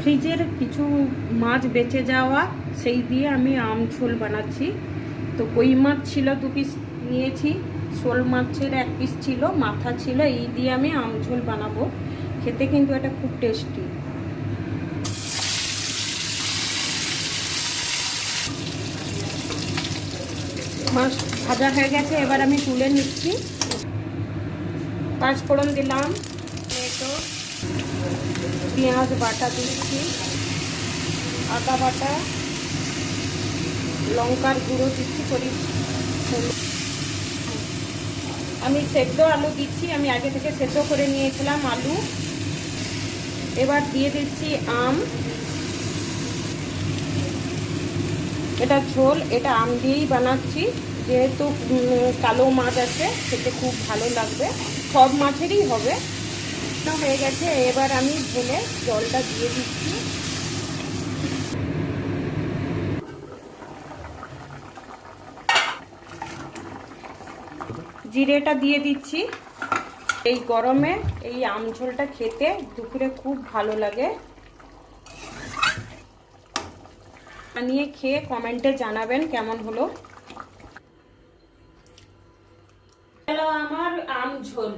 ফ্রিজের কিছু মাছ বেঁচে যাওয়া, সেই দিয়ে আমি আম ঝোল বানাচ্ছি। তো কই মাছ ছিল 2 পিস নিয়েছি, শোল মাছের 1 পিস ছিল, মাথা ছিল, এই দিয়ে আমি আম ঝোল বানাবো। খেতে কিন্তু এটা খুব টেস্টি। মাছ ভাজা হয়ে গেছে, এবার আমি তুলে নিচ্ছি। 5 ফোড়ন দিলাম, টমেটো, পেঁয়াজ বাটা দিচ্ছি, আদা বাটা, লঙ্কার গুঁড়ো দিচ্ছি, আমি সেদ্ধ আলু দিচ্ছি। আমি আগে থেকে সেদ্ধ করে নিয়েছিলাম আলু। এবার দিয়ে দিচ্ছি আম। এটা ঝোল, এটা আম দিয়েই বানাচ্ছি, যেহেতু কালো মাছ আছে, খেতে খুব ভালো লাগবে। সব মাছেরই হবে। হয়ে গেছে, এবার আমি ঢেলে জলটা দিয়ে দিচ্ছি। জিরেটা দিয়ে দিচ্ছি। এই গরমে এই আম ঝোলটা খেতে দুপুরে খুব ভালো লাগে। বানিয়ে খেয়ে কমেন্টে জানাবেন কেমন হলো। আমার আম ঝোল।